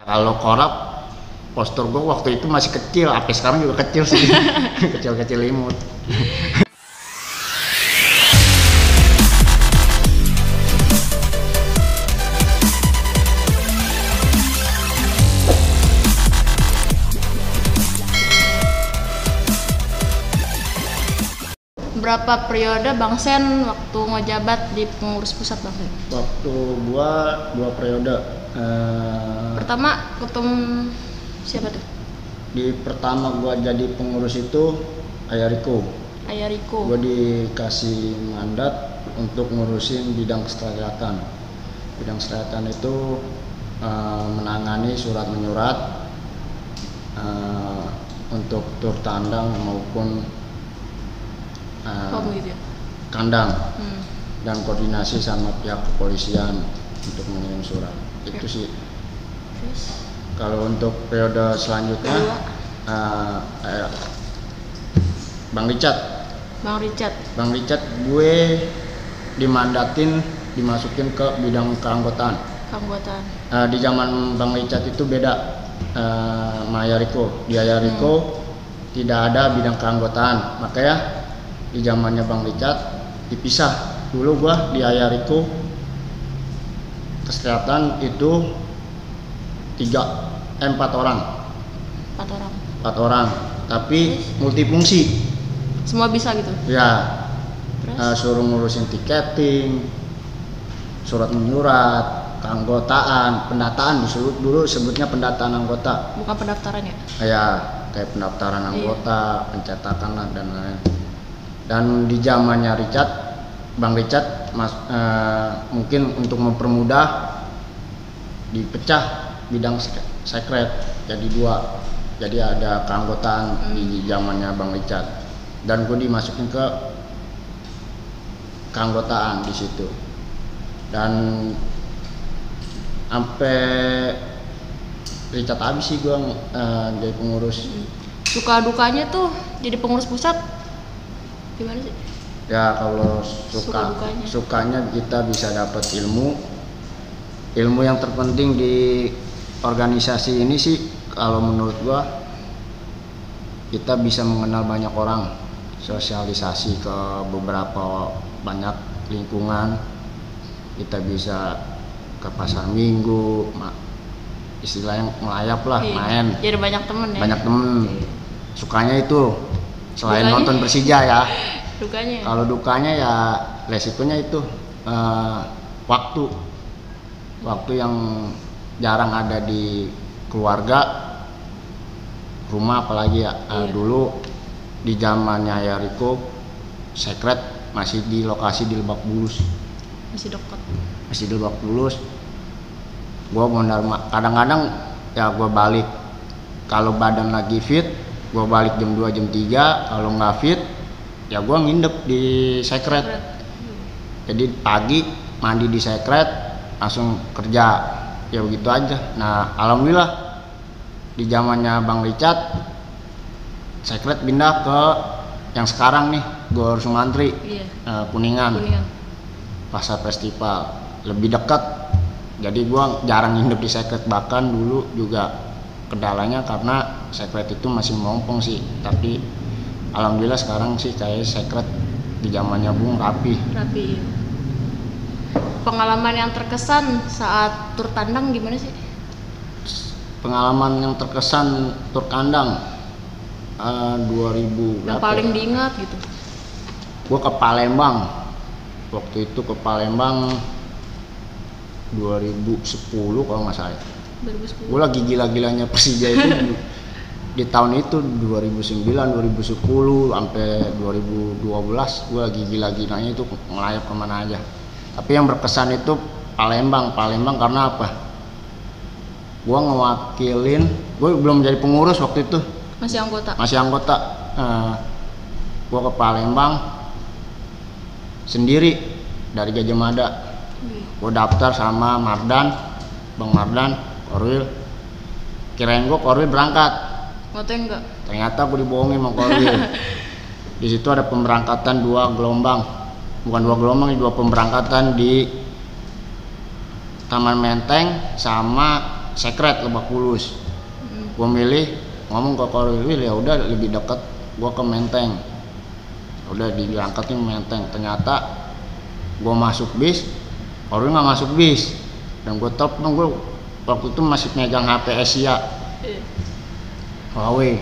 Kalau korap, postur gue waktu itu masih kecil, sampai sekarang juga kecil sih. Kecil-kecil imut. Berapa periode Bang Sen waktu ngejabat di pengurus pusat Bang Sen? Waktu gua 2 periode. Pertama ketum siapa tuh? Di pertama gua jadi pengurus itu Ayah Riko. Ayah Riko. Gua dikasih mandat untuk ngurusin bidang kesehatan. Bidang kesehatan itu menangani surat menyurat untuk tur tandang maupun Gitu ya? kandang dan koordinasi sama pihak kepolisian untuk mengirim surat. Itu sih. Terus? Kalau untuk periode selanjutnya Bang Richard. Bang Richard Gue dimandatin dimasukin ke bidang keanggotaan. Di zaman Bang Richard itu beda sama Ayariko. Di Ayariko tidak ada bidang keanggotaan, makanya di zamannya Bang Richard dipisah. Dulu gua di Ayariko kesehatan itu 4 orang, tapi multifungsi. Semua bisa gitu? Ya. Suruh ngurusin tiketing, surat menyurat, keanggotaan, pendataan. Dulu sebutnya pendataan anggota. Bukan pendaftaran ya? Ya, kayak pendaftaran anggota, pencetakan lah dan lain-lain. Dan di zamannya Bang Richard mungkin untuk mempermudah dipecah bidang sekret jadi 2. Jadi ada keanggotaan di zamannya Bang Richard dan gue dimasukin ke keanggotaan di situ. Dan sampai Richard habis sih gue jadi pengurus. Suka dukanya tuh jadi pengurus pusat gimana sih? Ya kalau sukanya kita bisa dapat ilmu yang terpenting di organisasi ini sih kalau menurut gua, kita bisa mengenal banyak orang, sosialisasi ke beberapa banyak lingkungan, kita bisa ke pasar minggu, istilahnya melayap lah, main. Jadi banyak temen ya? Banyak temen. Sukanya itu selain nonton Persija ya. Dukanya? Kalau dukanya ya resikonya itu waktu yang jarang ada di keluarga, rumah apalagi ya. Dulu di zamannya Ayariko sekret masih di lokasi di Lebak Bulus. Masih di Lebak Bulus. Gua kadang-kadang ya gua balik kalau badan lagi fit, gua balik jam 2 jam 3. Kalau nggak fit ya gua nginep di sekret. Jadi pagi mandi di sekret langsung kerja, ya begitu aja. Nah alhamdulillah di zamannya Bang Richard sekret pindah ke yang sekarang nih, Gor Sumantri, Kuningan, Pasar Festival, lebih dekat. Jadi gua jarang nginep di sekret, bahkan dulu juga kendalanya karena sekret itu masih melompong sih, tapi alhamdulillah sekarang sih kayak sekret di zamannya Bung rapi. Pengalaman yang terkesan saat tur tandang gimana sih? Pengalaman yang terkesan tur kandang 2000 yang paling diingat gitu? Gua ke Palembang, waktu itu ke Palembang 2010 kalau nggak salah. 2010. Gue lagi gila-gilanya Persija itu di tahun itu 2009, 2010 sampai 2012 gue lagi gila-gilanya itu ngelayap kemana aja. Tapi yang berkesan itu Palembang karena apa? Gue ngewakilin, gue belum jadi pengurus waktu itu. Masih anggota. Gue ke Palembang sendiri dari Gajah Mada. Gue daftar sama Bang Mardan, Korwil. Kirain gue Korwil berangkat. Ternyata gue dibohongin sama Korwil. Di situ ada pemberangkatan 2 gelombang. Bukan 2 gelombang, 2 pemberangkatan di Taman Menteng sama Secret Lebak Bulus. Gue milih ngomong ke Korwil, ya udah lebih dekat gue ke Menteng. Udah diangkatin Menteng. Ternyata gue masuk bis, Korwil nggak masuk bis. Dan gue telepon, gue waktu itu masih megang HP Asia Huawei.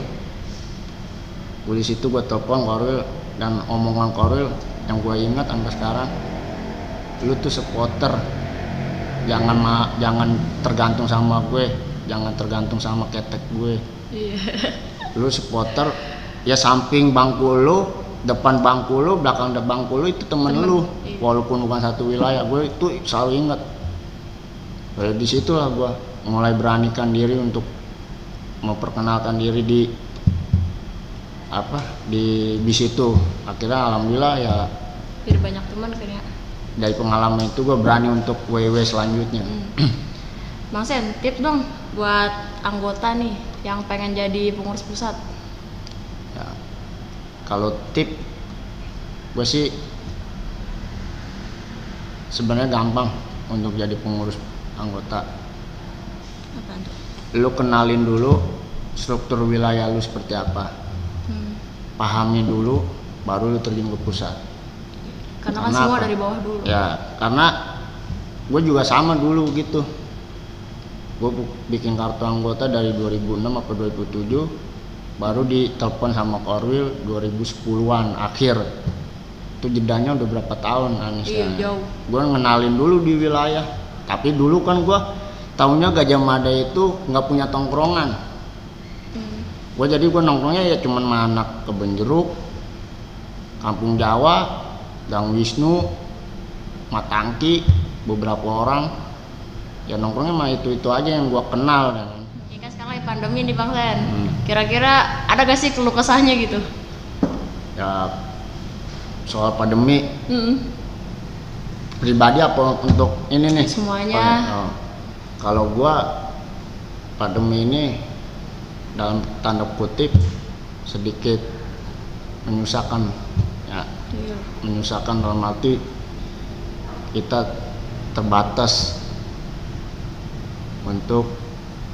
Gue di situ gue telepon Korwil, dan omongan Korwil yang gue ingat sampai sekarang, lu tuh supporter, jangan tergantung sama gue, jangan tergantung sama ketek gue. Lu supporter ya, samping bangku lu, depan bangku lu, belakang bangku lu itu temen lu, walaupun bukan satu wilayah. Gue itu selalu ingat. Dari disitulah gue mulai beranikan diri untuk memperkenalkan diri di bis itu. Akhirnya alhamdulillah ya, Jadi banyak teman kan ya. dari pengalaman itu gue berani untuk WW selanjutnya. Bang Sen, tips dong buat anggota nih yang pengen jadi pengurus pusat. Ya, kalau tip gue sih sebenarnya gampang untuk jadi pengurus anggota. Apaan tuh? Lu kenalin dulu struktur wilayah lu seperti apa, pahami dulu, baru lu terjun ke pusat. Karena kan semua apa? dari bawah dulu. Ya, karena gue juga sama dulu gitu. Gue bikin kartu anggota dari 2006 atau 2007, baru ditelepon sama Korwil 2010-an akhir. Itu jedanya udah berapa tahun Anis? Iya, jauh. Gue ngenalin dulu di wilayah. Tapi dulu kan gue taunya Gajah Mada itu nggak punya tongkrongan. Jadi gue nongkrongnya ya cuman sama anak Kebun Jeruk, Kampung Jawa, Gang Wisnu, Matangki, beberapa orang. Ya nongkrongnya mah itu aja yang gue kenal. Ya kan sekarang lagi pandemi nih Bang Sen. Kira-kira ada gak sih keluh kesahnya gitu? Ya soal pandemi pribadi apa untuk ini nih? Semuanya. Kalau gue pandemi ini dalam tanda kutip sedikit menyusahkan ya. Menyusahkan dalam arti kita terbatas untuk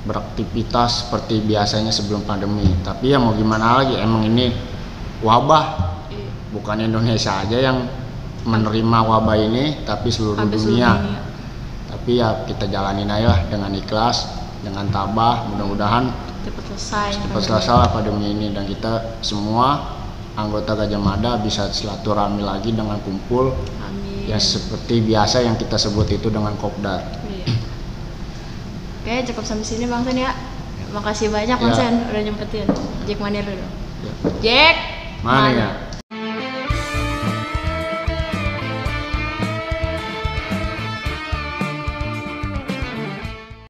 beraktivitas seperti biasanya sebelum pandemi. Tapi ya mau gimana lagi, emang ini wabah. Bukan Indonesia aja yang menerima wabah ini, tapi seluruh dunia. Tapi ya kita jalanin aja lah dengan ikhlas, dengan tabah. Mudah-mudahan cepat selesai lah pandemi ini, dan kita semua anggota Gajah Mada bisa silaturahmi lagi dengan kumpul. Amin. Ya seperti biasa yang kita sebut itu dengan kopdar. Oke, cukup sampai sini Bang Sen ya. Makasih banyak Bang Sen udah nyempetin. Jack Manir dulu. Jack Mana ya?